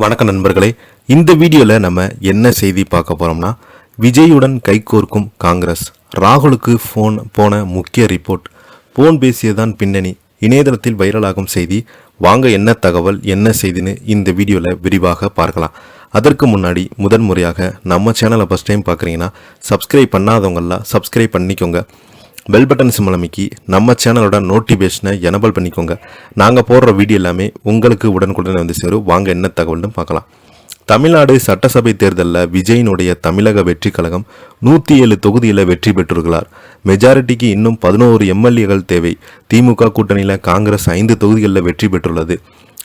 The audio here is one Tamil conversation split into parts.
வணக்கம் நண்பர்களே, இந்த வீடியோவில் நம்ம என்ன செய்தி பார்க்க போகிறோம்னா, விஜயுடன் கைகோர்க்கும் காங்கிரஸ், ராகுலுக்கு போன முக்கிய ரிப்போர்ட், போன் பேசியதான் பின்னணி, இணையதளத்தில் வைரலாகும் செய்தி. வாங்க என்ன தகவல் என்ன செய்தின்னு இந்த வீடியோவில் விரிவாக பார்க்கலாம். அதற்கு முன்னாடி முதன்முறையாக நம்ம சேனலை ஃபஸ்ட் டைம் பார்க்குறீங்கன்னா சப்ஸ்கிரைப் பண்ணாதவங்களாம் சப்ஸ்கிரைப் பண்ணிக்கோங்க. பெல் பட்டன் சிம்பல் அமைக்கி நம்ம சேனலோட நோட்டிஃபிகேஷனை எனபிள் பண்ணிக்கோங்க. நாங்கள் போடுற வீடியோ எல்லாமே உங்களுக்கு உடனுக்குடன் வந்து சேரும். வாங்க என்ன தகவல்னு பார்க்கலாம். தமிழ்நாடு சட்டசபை தேர்தலில் விஜயினுடைய தமிழக வெற்றி கழகம் 107 தொகுதியில் வெற்றி பெற்றுள்ளார். மெஜாரிட்டிக்கு இன்னும் 11 எம்எல்ஏகள் தேவை. திமுக கூட்டணியில் காங்கிரஸ் 5 தொகுதிகளில் வெற்றி பெற்றுள்ளது.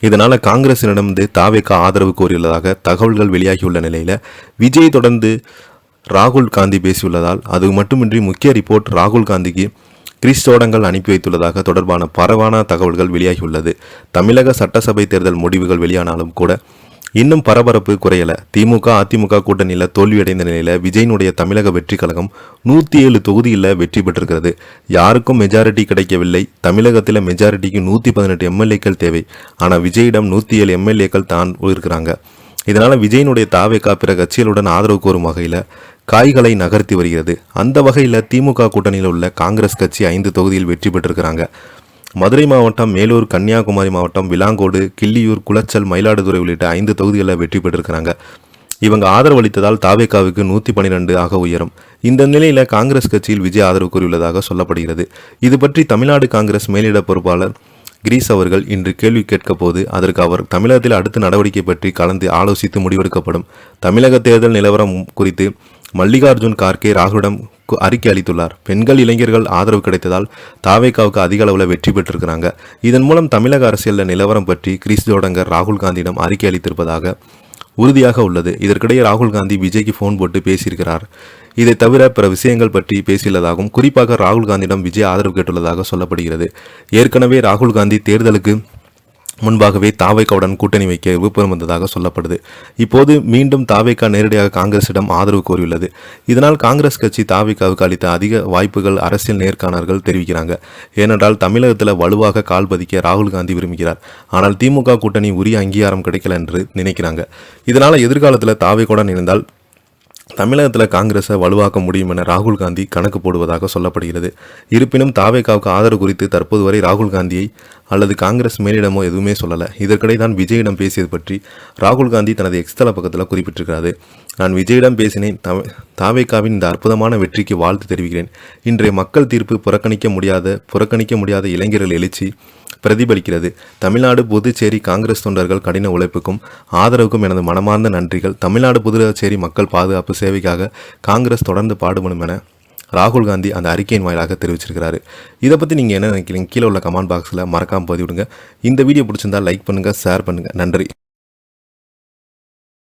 இதனால் காங்கிரசினிடமிருந்து தாவேக ஆதரவு கோரியுள்ளதாக தகவல்கள் வெளியாகியுள்ள நிலையில் விஜய் தொடர்ந்து ராகுல் காந்தி பேசியுள்ளதால் அது மட்டுமின்றி முக்கிய ரிப்போர்ட் ராகுல் காந்திக்கு கிறிஸ்தோடங்கள் அனுப்பி வைத்துள்ளதாக தொடர்பான பரவான தகவல்கள் வெளியாகியுள்ளது. தமிழக சட்டசபை தேர்தல் முடிவுகள் வெளியானாலும் கூட இன்னும் பரபரப்பு குறையல. திமுக அதிமுக கூட்டணியில் தோல்வியடைந்த நிலையில் விஜயினுடைய தமிழக வெற்றி கழகம் 107 தொகுதியில் வெற்றி பெற்றிருக்கிறது. யாருக்கும் மெஜாரிட்டி கிடைக்கவில்லை. தமிழகத்தில் மெஜாரிட்டிக்கு 118 எம்எல்ஏக்கள் தேவை. ஆனால் விஜயிடம் 107 எம்எல்ஏக்கள் தான் இருக்கிறாங்க. இதனால் விஜயினுடைய தாவேகா பிற கட்சிகளுடன் ஆதரவு கோரும் வகையில் காய்களை நகர்த்தி வருகிறது. அந்த வகையில் திமுக கூட்டணியில் உள்ள காங்கிரஸ் கட்சி 5 தொகுதியில் வெற்றி பெற்றிருக்கிறாங்க. மதுரை மாவட்டம், மேலூர், கன்னியாகுமரி மாவட்டம், விலாங்கோடு, கிள்ளியூர், குளச்சல், மயிலாடுதுறை உள்ளிட்ட 5 தொகுதிகளில் வெற்றி பெற்றிருக்கிறாங்க. இவங்க ஆதரவு அளித்ததால் தாவேகாவுக்கு 112 ஆக உயரும். இந்த நிலையில் காங்கிரஸ் கட்சியில் விஜய் ஆதரவு கூறியுள்ளதாக சொல்லப்படுகிறது. இது பற்றி தமிழ்நாடு காங்கிரஸ் மேலிட பொறுப்பாளர் கிரீஸ் அவர்கள் இன்று கேள்வி கேட்க போது அதற்கு அவர் தமிழகத்தில் அடுத்த நடவடிக்கை பற்றி கலந்து ஆலோசித்து முடிவெடுக்கப்படும். தமிழக தேர்தல் நிலவரம் குறித்து மல்லிகார்ஜுன் கார்கே ராகுலிடம் அறிக்கை அளித்துள்ளார். பெண்கள் இளைஞர்கள் ஆதரவு கிடைத்ததால் தாவேகாவுக்கு அதிக அளவில் வெற்றி பெற்றிருக்கிறாங்க. இதன் மூலம் தமிழக அரசியல் நிலவரம் பற்றி கிரீஸ் ஜோடங்கர் ராகுல் காந்தியிடம் அறிக்கை அளித்திருப்பதாக உறுதியாக உள்ளது. இதற்கிடையே ராகுல் காந்தி விஜய்க்கு போன் போட்டு பேசியிருக்கிறார். இதை தவிர பிற விஷயங்கள் பற்றி பேசியுள்ளதாகவும் குறிப்பாக ராகுல் காந்தியிடம் விஜய் ஆதரவு கேட்டுள்ளதாக சொல்லப்படுகிறது. ஏற்கனவே ராகுல் காந்தி தேர்தலுக்கு முன்பாகவே தாவேகாவுடன் கூட்டணி வைக்க விருப்பம் வந்ததாக சொல்லப்படுது. இப்போது மீண்டும் தாவேகா நேரடியாக காங்கிரசிடம் ஆதரவு கோரியுள்ளது. இதனால் காங்கிரஸ் கட்சி தாவேகாவுக்கு அளித்த அதிக வாய்ப்புகள் அரசியல் நேர்காணல்கள் தெரிவிக்கிறாங்க. ஏனென்றால் தமிழகத்தில் வலுவாக கால் பதிக்க ராகுல் காந்தி விரும்புகிறார். ஆனால் திமுக கூட்டணி உரிய அங்கீகாரம் கிடைக்கல என்று நினைக்கிறாங்க. இதனால் எதிர்காலத்தில் தாவேகாவுடன் இணைந்தால் தமிழகத்தில் காங்கிரஸை வலுவாக்க முடியும் என ராகுல் காந்தி கணக்கு போடுவதாக சொல்லப்படுகிறது. இருப்பினும் தாவேகாவுக்கு ஆதரவு குறித்து தற்போது வரை ராகுல் காந்தியை அல்லது காங்கிரஸ் மேலிடமோ எதுவுமே சொல்லலை. இதற்கிடையே தான் விஜயிடம் பேசியது பற்றி ராகுல் காந்தி தனது எக்ஸ்தல பக்கத்தில் குறிப்பிட்டிருக்கிறாரு. நான் விஜயிடம் பேசினேன். தாவேகாவின் இந்த அற்புதமான வெற்றிக்கு வாழ்த்து தெரிவிக்கிறேன். இன்றைய மக்கள் தீர்ப்பு புறக்கணிக்க முடியாத இளைஞர்கள் எழுச்சி பிரதிபலிக்கிறது. தமிழ்நாடு புதுச்சேரி காங்கிரஸ் தொண்டர்கள் கடின உழைப்புக்கும் ஆதரவுக்கும் எனது மனமார்ந்த நன்றிகள். தமிழ்நாடு புதுச்சேரி மக்கள் பாதுகாப்பு சேவைக்காக காங்கிரஸ் தொடர்ந்து பாடுபடும் என ராகுல் காந்தி அந்த அறிக்கையின் வாயிலாக தெரிவிச்சிருக்கிறாரு. இதை பற்றி நீங்கள் என்ன நினைக்கிறீங்க? கீழே உள்ள கமெண்ட் பாக்ஸில் மறக்காமல் பதிவிடுங்க. இந்த வீடியோ பிடிச்சிருந்தால் லைக் பண்ணுங்கள், ஷேர் பண்ணுங்கள். நன்றி.